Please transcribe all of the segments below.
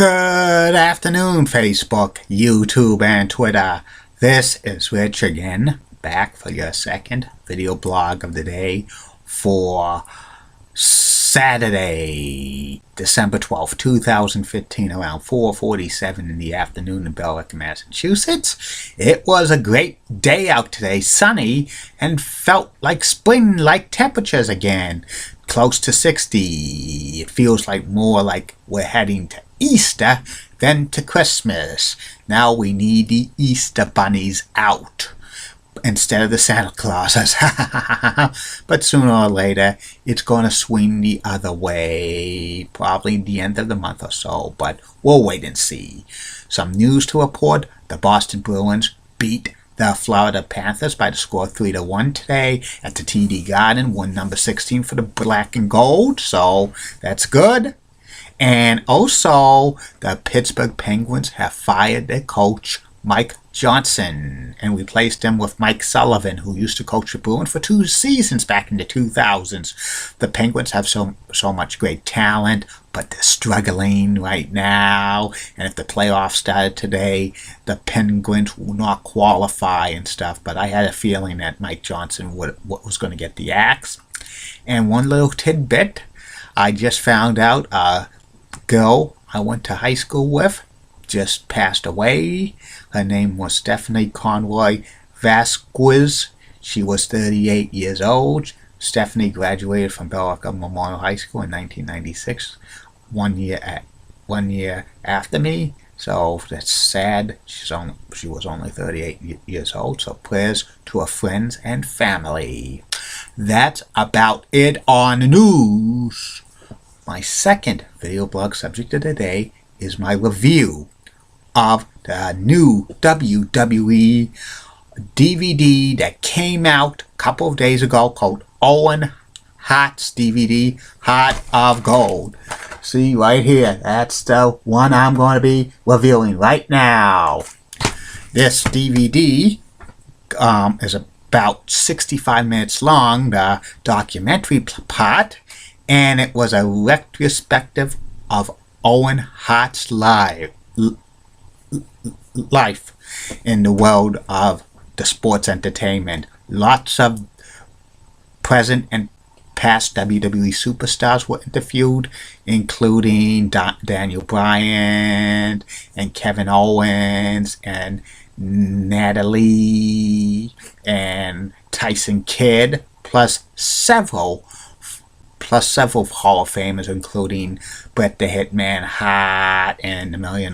Good afternoon, Facebook, YouTube, and Twitter. This is Rich again, back for your second video blog of the day for Saturday, December 12th, 2015, around 4:47 in the afternoon in Belleville, Massachusetts. It was a great day out today, sunny, and felt like spring-like temperatures again, close to 60. It feels like more like we're heading to Easter than to Christmas. Now we need the Easter bunnies out instead of the Santa Clauses. But sooner or later, it's going to swing the other way, probably the end of the month or so, but we'll wait and see. Some news to report: the Boston Bruins beat the Florida Panthers by the score 3-1 today at the TD Garden, won number 16 for the black and gold, so that's good. And also, the Pittsburgh Penguins have fired their coach, Mike Johnson, and replaced him with Mike Sullivan, who used to coach the Bruins for 2 seasons back in the 2000s. The Penguins have so much great talent, but they're struggling right now. And if the playoffs started today, the Penguins will not qualify and stuff. But I had a feeling that Mike Johnson was going to get the axe. And one little tidbit, I just found out a girl I went to high school with just passed away. Her name was Stephanie Conroy Vasquez. She was 38 years old. Stephanie graduated from Belleville Memorial High School in 1996, one year after me. So that's sad. She was only 38 years old. So prayers to her friends and family. That's about it on the news. My second video blog subject of the day is my review of the new WWE DVD that came out a couple of days ago called Owen Hart's DVD, Heart of Gold. See right here, that's the one I'm going to be reviewing right now. This DVD is about 65 minutes long, the documentary part, and it was a retrospective of Owen Hart's life in the world of the sports entertainment. Lots of present and past WWE superstars were interviewed, including Daniel Bryan and Kevin Owens and Natalie and Tyson Kidd, plus several Hall of Famers, including Bret the Hitman Hart and the $1 Million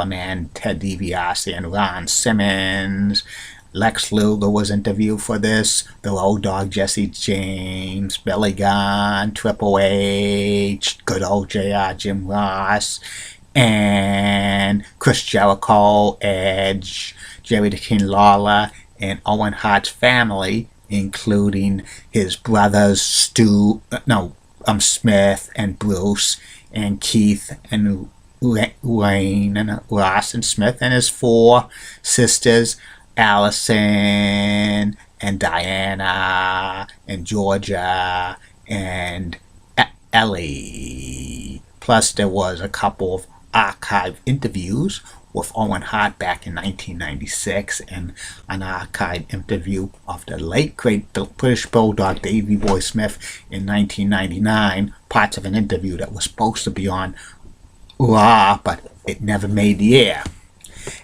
Man Ted DiBiase and Ron Simmons. Lex Luger was interviewed for this. The Road Dogg Jesse James, Billy Gunn, Triple H, good old JR Jim Ross, and Chris Jericho, Edge, Jerry the King Lawler, and Owen Hart's family, including his brothers Smith and Bruce and Keith and Wayne and Ross and Smith, and his 4 sisters, Allison and Diana and Georgia and Ellie. Plus there was a couple of archive interviews with Owen Hart back in 1996, and an archive interview of the late great British Bulldog Davey Boy Smith in 1999, parts of an interview that was supposed to be on Raw, but it never made the air.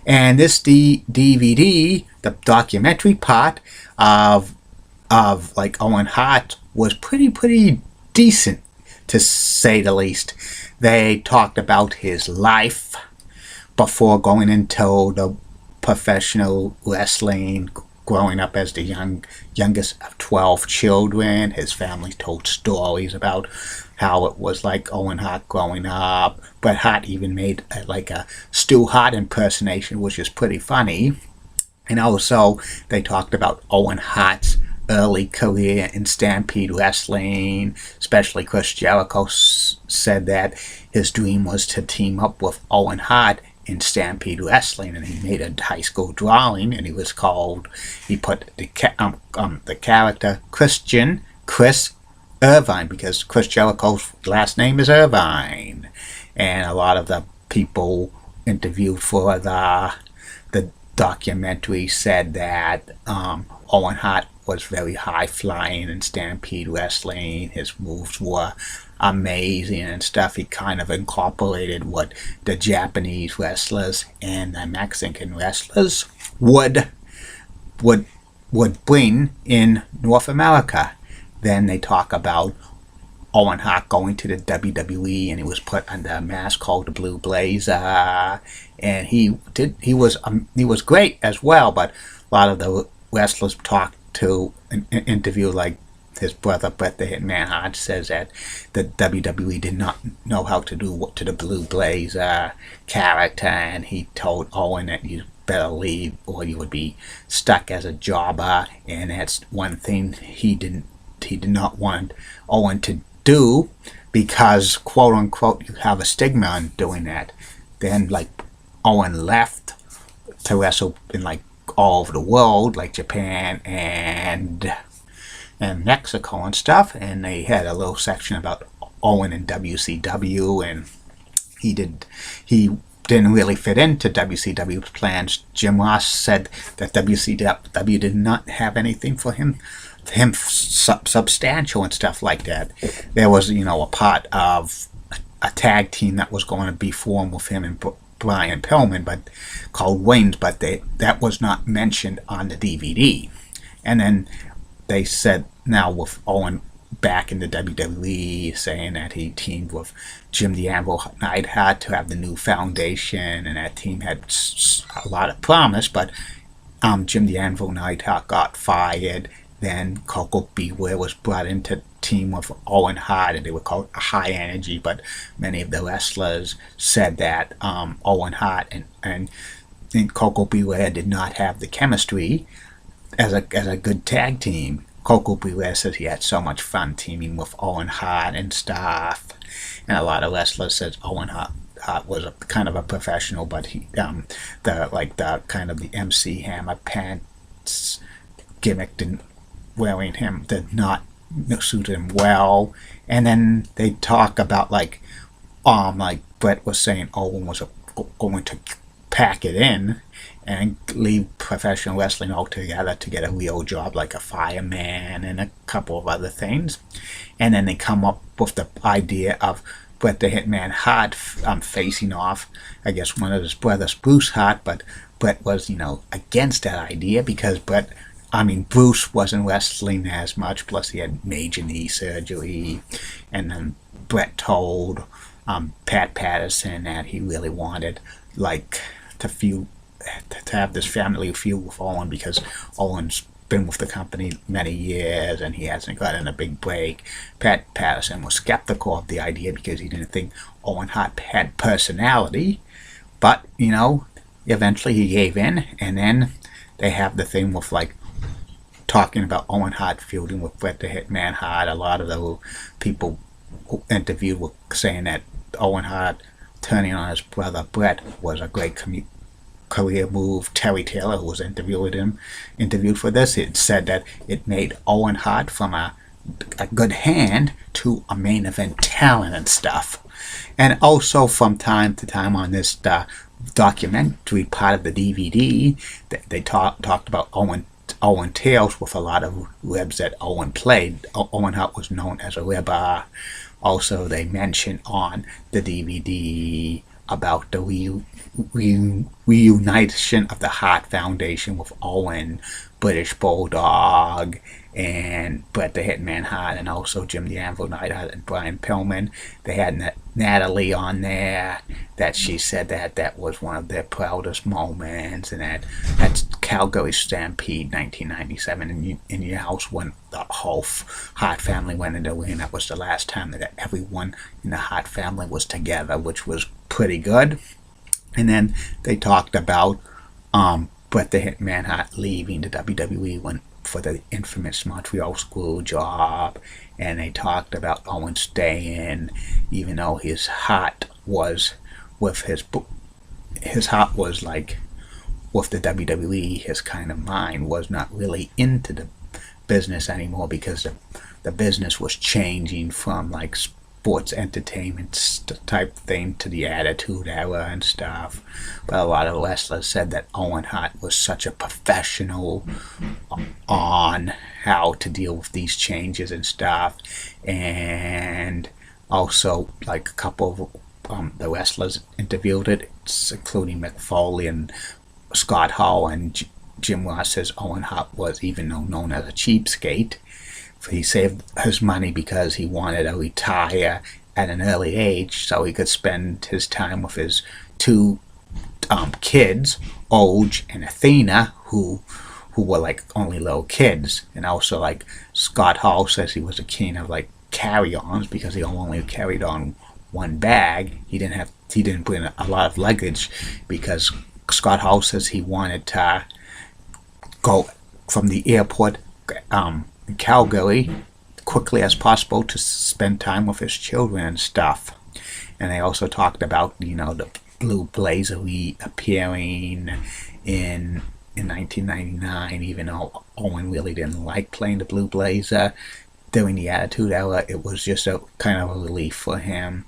And this DVD, the documentary part of like Owen Hart, was pretty decent, to say the least. They talked about his life before going into the professional wrestling, growing up as the youngest of 12 children. His family told stories about how it was like Owen Hart growing up. Bret Hart even made a Stu Hart impersonation, which is pretty funny. And also, they talked about Owen Hart's early career in Stampede Wrestling. Especially Chris Jericho said that his dream was to team up with Owen Hart in Stampede Wrestling, and he made a high school drawing, and he put the character Chris Irvine, because Chris Jericho's last name is Irvine, and a lot of the people interviewed for the documentary said that Owen Hart was very high flying in Stampede Wrestling. His moves were amazing and stuff. He kind of incorporated what the Japanese wrestlers and the Mexican wrestlers would bring in North America. Then they talk about Owen Hart going to the WWE, and he was put under a mask called the Blue Blazer, and he was great as well. But a lot of the wrestlers talked to an interview, like his brother Bret the Hitman Hart says that the WWE did not know how to do what to the Blue Blazer character, and he told Owen that you better leave or you would be stuck as a jobber, and that's one thing he did not want Owen to do, because quote unquote you have a stigma on doing that. Then like Owen left to wrestle in like all over the world, like Japan and Mexico and stuff, and they had a little section about Owen and WCW, and he didn't really fit into WCW's plans. Jim Ross said that WCW did not have anything for him substantial and stuff like that. There was, a part of a tag team that was going to be formed with him and Brian Pillman, but called Wings, but that was not mentioned on the DVD. And then they said now with Owen back in the WWE, saying that he teamed with Jim the Anvil Neidhart to have the new foundation, and that team had a lot of promise, but Jim the Anvil Neidhart got fired. Then Coco Beware was brought into team with Owen Hart, and they were called High Energy, but many of the wrestlers said that Owen Hart and Coco Beware did not have the chemistry as a good tag team. Coco Beware says he had so much fun teaming with Owen Hart and stuff, and a lot of wrestlers says Owen Hart was a kind of a professional, but he the kind of the MC Hammer pants gimmick wearing him did not suit him well. And then they talk about like Bret was saying Owen was going to pack it in and leave professional wrestling altogether to get a real job like a fireman and a couple of other things. And then they come up with the idea of Bret the Hitman Hart facing off, I guess, one of his brothers, Bruce Hart, but Bret was, against that idea because Bruce wasn't wrestling as much, plus he had major knee surgery. And then Bret told Pat Patterson that he really wanted to have this family feud with Owen, because Owen's been with the company many years and he hasn't gotten a big break. Pat Patterson was skeptical of the idea because he didn't think Owen Hart had personality, but eventually he gave in. And then they have the thing with talking about Owen Hart feuding with Bret the Hitman Hart. A lot of the people who interviewed were saying that Owen Hart turning on his brother Bret was a great career move. Terry Taylor, who was interviewed for this, it said that it made Owen Hart from a good hand to a main event talent and stuff. And also from time to time on this documentary part of the DVD, they talked about Owen Tales with a lot of ribs that Owen played. Owen Hart was known as a ribber. Also, they mention on the DVD about the reunition of the Hart Foundation with Owen, British Bulldog, and Bret the Hitman Hart, and also Jim the Anvil Neidhart and Brian Pillman. They had Natalie on there, that she said that was one of their proudest moments, and that's Calgary Stampede 1997 in your house when the whole Hart family went into the ring. That was the last time that everyone in the Hart family was together, which was pretty good. And then they talked about Bret the Hitman Hart leaving the WWE for the infamous Montreal Screw job, and they talked about Owen staying, even though his heart was with the WWE. His kind of mind was not really into the business anymore, because the business was changing from sports entertainment type thing to the Attitude Era and stuff. But a lot of wrestlers said that Owen Hart was such a professional on how to deal with these changes and stuff. And also, like a couple of the wrestlers interviewed it, including Mick Foley and Scott Hall, and Jim Ross says Owen Hart was even known as a cheapskate. He saved his money because he wanted to retire at an early age so he could spend his time with his two kids, Oj and Athena, who were like only little kids. And also, like, Scott Hall says he was a king of like carry-ons because he only carried on one bag. He didn't bring a lot of luggage because Scott Hall says he wanted to go from the airport in Calgary quickly as possible to spend time with his children and stuff. And they also talked about, the Blue Blazer reappearing in 1999, even though Owen really didn't like playing the Blue Blazer during the Attitude Era. It was just a kind of a relief for him.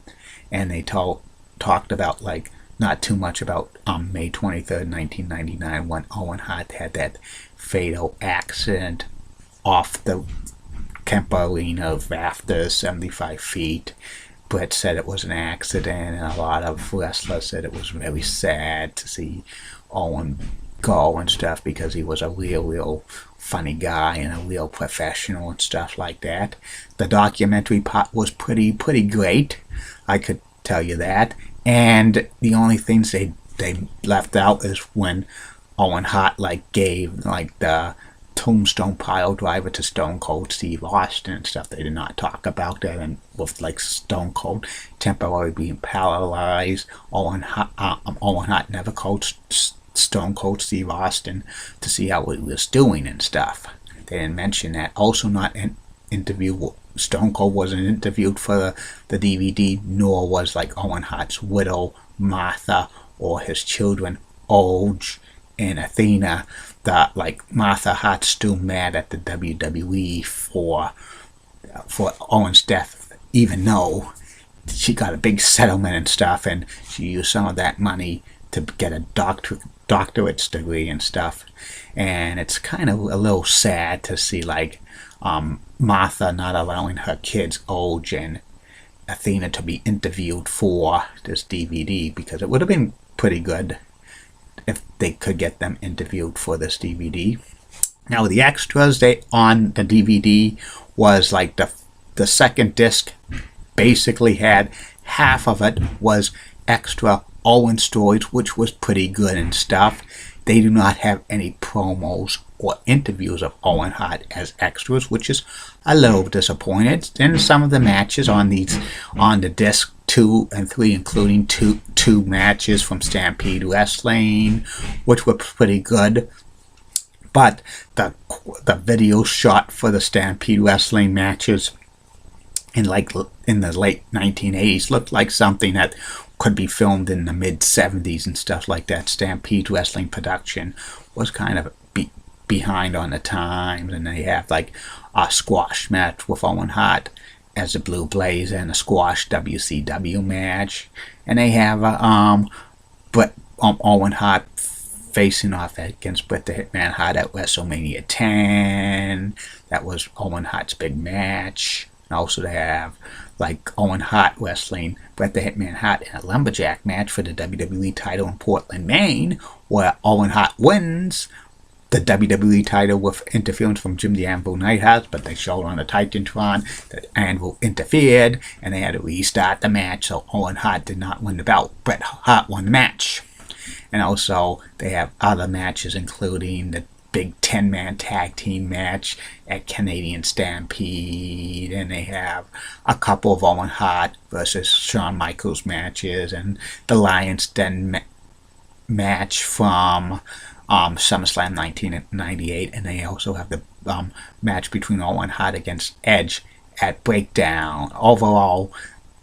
And they talked about, like, not too much about May 23rd, 1999, when Owen Hart had that fatal accident off the Kemper Arena rafters, 75 feet. Brett said it was an accident, and a lot of wrestlers said it was very sad to see Owen go and stuff because he was a real funny guy and a real professional and stuff like that. The documentary part was pretty great, I could tell you that. And the only things they left out is when Owen Hart gave the tombstone pile driver to Stone Cold Steve Austin and stuff. They did not talk about that, and with Stone Cold temporarily being paralyzed, Owen Hart never called Stone Cold Steve Austin to see how he was doing and stuff. They didn't mention that. Also, not an interview. Stone Cold wasn't interviewed for the DVD, nor was Owen Hart's widow Martha or his children Oj and Athena. That Martha Hart's still mad at the WWE for Owen's death, even though she got a big settlement and stuff, and she used some of that money to get a doctorate's degree and stuff. And it's kind of a little sad to see Martha not allowing her kids Oj and Athena to be interviewed for this DVD, because it would have been pretty good if they could get them interviewed for this DVD. Now, the extras on the DVD was the second disc basically had half of it was extra Owen stories, which was pretty good and stuff. They do not have any promos or interviews of Owen Hart as extras, which is a little disappointed. And some of the matches on the disc 2 and 3, including two matches from Stampede Wrestling, which were pretty good. But the video shot for the Stampede Wrestling matches in the late 1980s looked like something that could be filmed in the mid 70s and stuff like that. Stampede Wrestling production was kind of behind on the times, and they have a squash match with Owen Hart as a Blue Blazer and a squash WCW match, and they have Owen Hart facing off against Bret the Hitman Hart at WrestleMania 10. That was Owen Hart's big match. And also they have Owen Hart wrestling Bret the Hitman Hart in a lumberjack match for the WWE title in Portland, Maine, where Owen Hart wins the WWE title with interference from Jim the Anvil Neidhart, but they showed on the Titantron that Anvil interfered, and they had to restart the match, so Owen Hart did not win the belt. Bret Hart won the match. And also, they have other matches, including the big 10-man tag team match at Canadian Stampede, and they have a couple of Owen Hart versus Shawn Michaels matches, and the Lions Den match from SummerSlam 1998, and they also have the match between Owen Hart against Edge at Breakdown. Overall,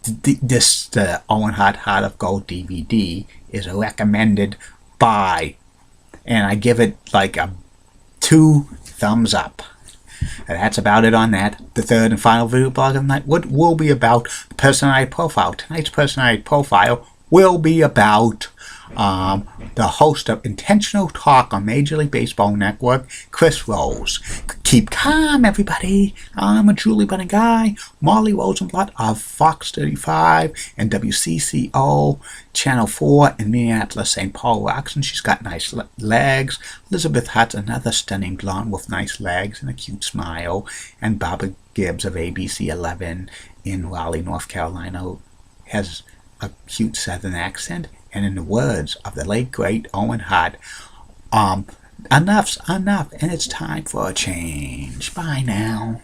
the Owen Hart Heart of Gold DVD is recommended by, and I give it a 2 thumbs up. And that's about it on that. The third and final video blog of the night will be about the personality profile. Tonight's personality profile will be about the host of Intentional Talk on Major League Baseball Network, Chris Rose. Keep calm, everybody. I'm a Julie Bunny guy. Molly Rosenblatt of Fox 35 and WCCO Channel 4 in Minneapolis, St. Paul rocks, and she's got nice legs. Elizabeth Hutt's another stunning blonde with nice legs and a cute smile. And Barbara Gibbs of ABC 11 in Raleigh, North Carolina, has a cute southern accent. And in the words of the late great Owen Hart, enough's enough, and it's time for a change. Bye now.